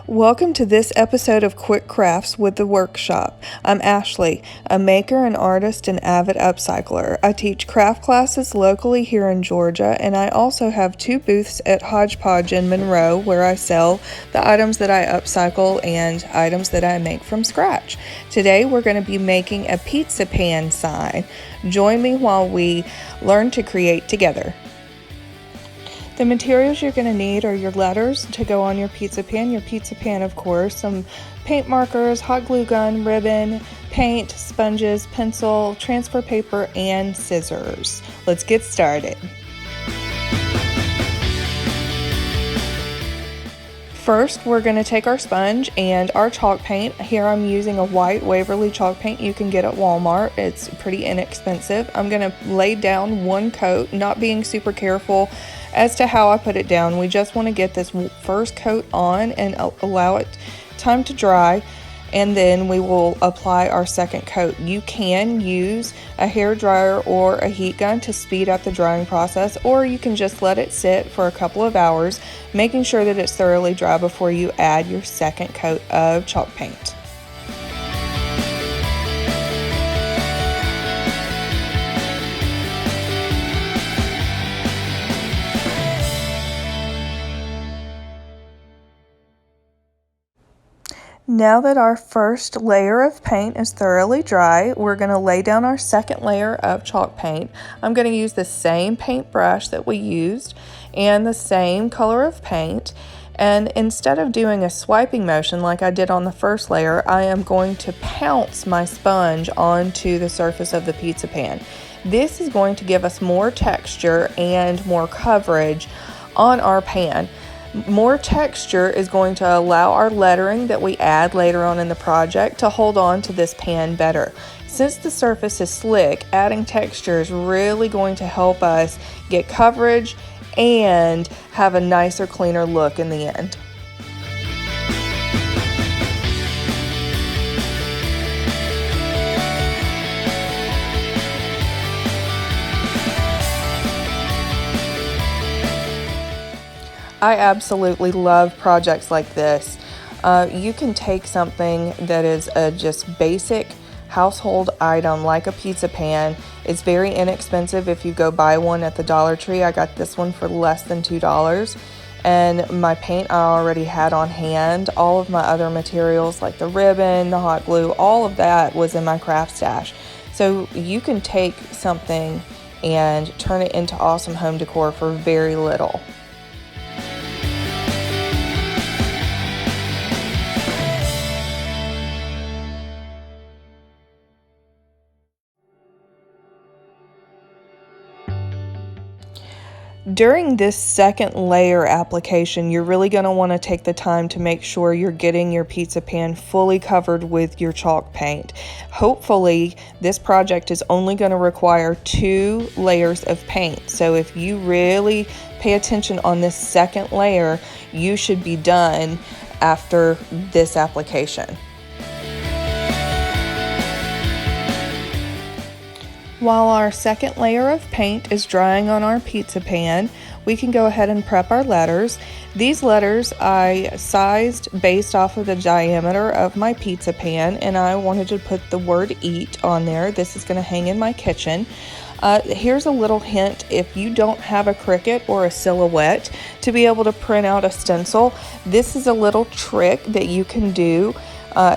Welcome to this episode of Quick Crafts with the Workshop. I'm Ashley, a maker, an artist, and avid upcycler. I teach craft classes locally here in Georgia, and I also have 2 booths at Hodgepodge in Monroe where I sell the items that I upcycle and items that I make from scratch. Today we're going to be making a pizza pan sign. Join me while we learn to create together. The materials you're going to need are your letters to go on your pizza pan, of course, some paint markers, hot glue gun, ribbon, paint, sponges, pencil, transfer paper, and scissors. Let's get started. First, we're going to take our sponge and our chalk paint. Here I'm using a white Waverly chalk paint you can get at Walmart. It's pretty inexpensive. I'm going to lay down 1 coat, not being super careful as to how I put it down. We just want to get this first coat on and allow it time to dry, and then we will apply our second coat. You can use a hair dryer or a heat gun to speed up the drying process, or you can just let it sit for a couple of hours, making sure that it's thoroughly dry before you add your second coat of chalk paint. Now that our first layer of paint is thoroughly dry, we're going to lay down our second layer of chalk paint. I'm going to use the same paintbrush that we used and the same color of paint. And instead of doing a swiping motion like I did on the first layer, I am going to pounce my sponge onto the surface of the pizza pan. This is going to give us more texture and more coverage on our pan. More texture is going to allow our lettering that we add later on in the project to hold on to this pan better. Since the surface is slick, adding texture is really going to help us get coverage and have a nicer, cleaner look in the end. I absolutely love projects like this. You can take something that is a just basic household item like a pizza pan. It's very inexpensive if you go buy one at the Dollar Tree. I got this one for less than $2. And my paint I already had on hand. All of my other materials like the ribbon, the hot glue, all of that was in my craft stash. So you can take something and turn it into awesome home decor for very little. During this second layer application, you're really going to want to take the time to make sure you're getting your pizza pan fully covered with your chalk paint. Hopefully, this project is only going to require 2 layers of paint. So if you really pay attention on this second layer, you should be done after this application. While our second layer of paint is drying on our pizza pan, we can go ahead and prep our letters. These letters I sized based off of the diameter of my pizza pan, and I wanted to put the word "eat" on there. This is going to hang in my kitchen. Here's a little hint: if you don't have a Cricut or a Silhouette to be able to print out a stencil, this is a little trick that you can do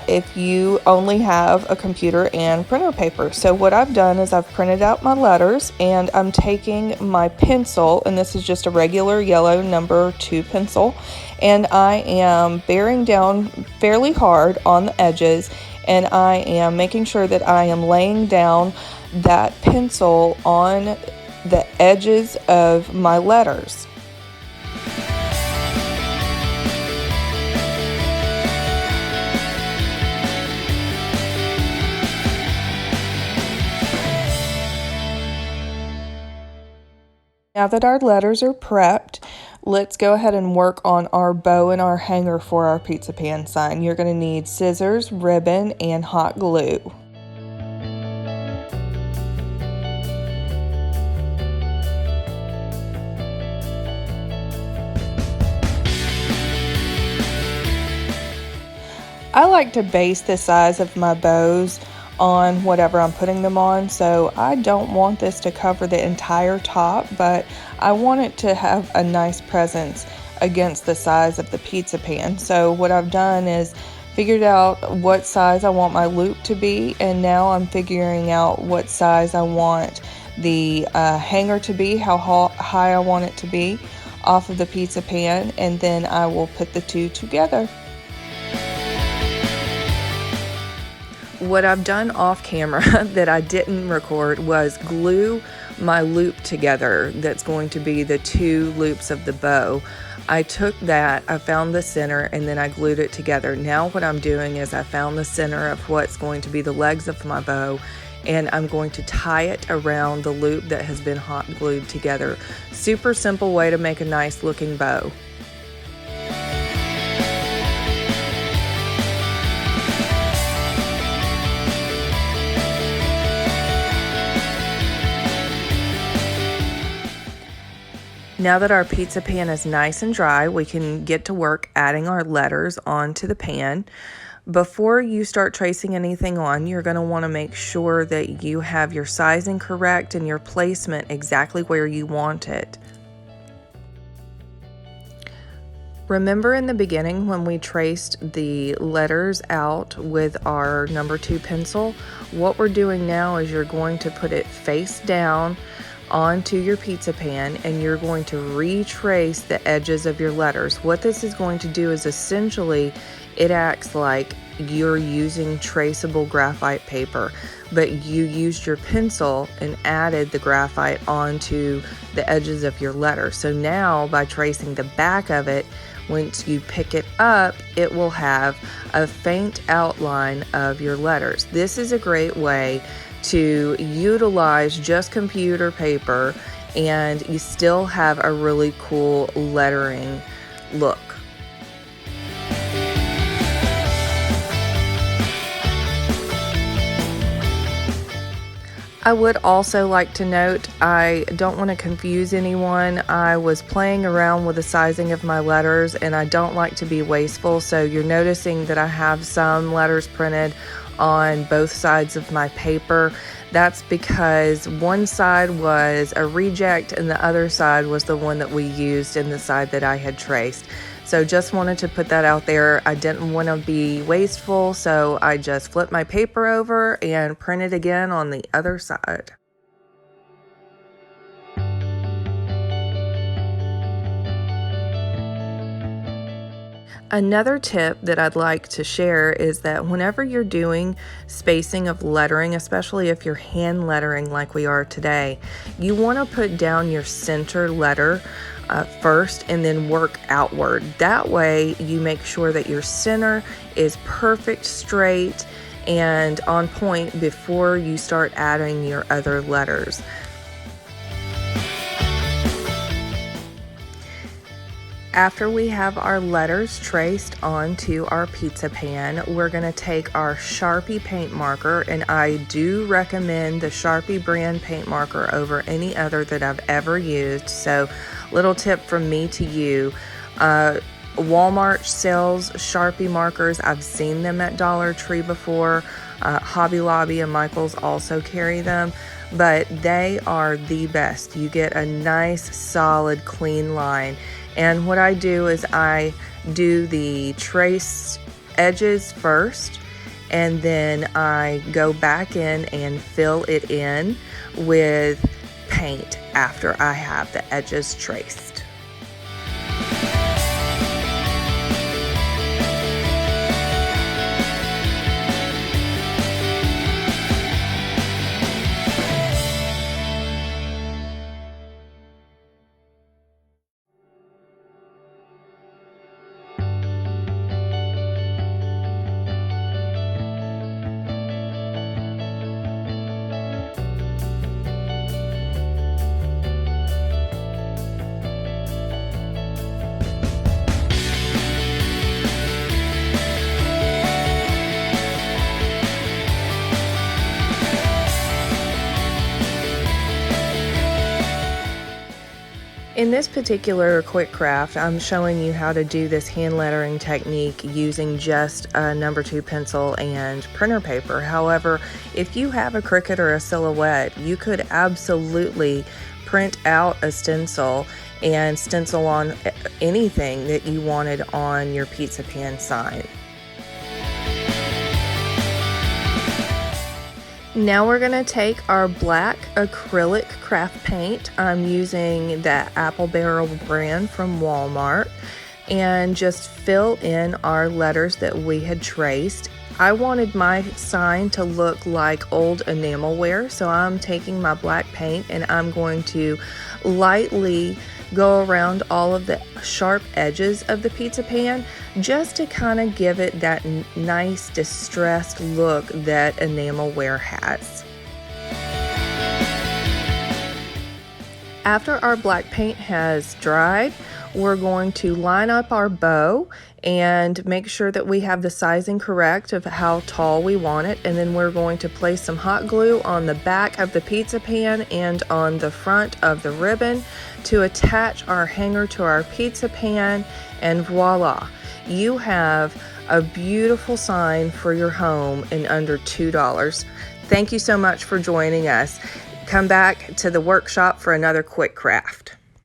if you only have a computer and printer paper. So what I've done is I've printed out my letters, and I'm taking my pencil, and this is just a regular yellow number 2 pencil, and I am bearing down fairly hard on the edges, and I am making sure that I am laying down that pencil on the edges of my letters. Now that our letters are prepped, let's go ahead and work on our bow and our hanger for our pizza pan sign. You're going to need scissors, ribbon, and hot glue. I like to base the size of my bows on whatever I'm putting them on, so I don't want this to cover the entire top, but I want it to have a nice presence against the size of the pizza pan. So what I've done is figured out what size I want my loop to be, and now I'm figuring out what size I want the hanger to be, how high I want it to be off of the pizza pan, and then I will put the two together. What I've done off camera that I didn't record was glue my loop together. That's going to be the two loops of the bow. I took that, I found the center, and then I glued it together. Now what I'm doing is I found the center of what's going to be the legs of my bow, and I'm going to tie it around the loop that has been hot glued together. Super simple way to make a nice looking bow. Now that our pizza pan is nice and dry, we can get to work adding our letters onto the pan. Before you start tracing anything on, you're going to want to make sure that you have your sizing correct and your placement exactly where you want it. Remember in the beginning when we traced the letters out with our number 2 pencil? What we're doing now is you're going to put it face down onto your pizza pan, and you're going to retrace the edges of your letters. What this is going to do is essentially it acts like you're using traceable graphite paper, but you used your pencil and added the graphite onto the edges of your letter. So now by tracing the back of it, once you pick it up, it will have a faint outline of your letters. This is a great way to utilize just computer paper and you still have a really cool lettering look. I would also like to note, I don't want to confuse anyone. I was playing around with the sizing of my letters and I don't like to be wasteful, so you're noticing that I have some letters printed on both sides of my paper. That's because one side was a reject and the other side was the one that we used in the side that I had traced. So just wanted to put that out there. I didn't want to be wasteful, so I just flipped my paper over and printed again on the other side. Another tip that I'd like to share is that whenever you're doing spacing of lettering, especially if you're hand lettering like we are today, you want to put down your center letter first and then work outward. That way you make sure that your center is perfect, straight, and on point before you start adding your other letters. After we have our letters traced onto our pizza pan, we're going to take our Sharpie paint marker, and I do recommend the Sharpie brand paint marker over any other that I've ever used. So, little tip from me to you. Walmart sells Sharpie markers. I've seen them at Dollar Tree before. Hobby Lobby and Michaels also carry them, but they are the best. You get a nice, solid, clean line. And what I do is I do the trace edges first, and then I go back in and fill it in with paint after I have the edges traced. In this particular quick craft, I'm showing you how to do this hand lettering technique using just a number 2 pencil and printer paper. However, if you have a Cricut or a Silhouette, you could absolutely print out a stencil and stencil on anything that you wanted on your pizza pan sign. Now we're going to take our black acrylic craft paint. I'm using the Apple Barrel brand from Walmart, and just fill in our letters that we had traced. I wanted my sign to look like old enamelware, so I'm taking my black paint and I'm going to lightly go around all of the sharp edges of the pizza pan just to kind of give it that nice distressed look that enamelware has. After our black paint has dried, we're going to line up our bow and make sure that we have the sizing correct of how tall we want it, and then we're going to place some hot glue on the back of the pizza pan and on the front of the ribbon to attach our hanger to our pizza pan, and voila, you have a beautiful sign for your home in under $2. Thank you so much for joining us. Come back to the workshop for another quick craft.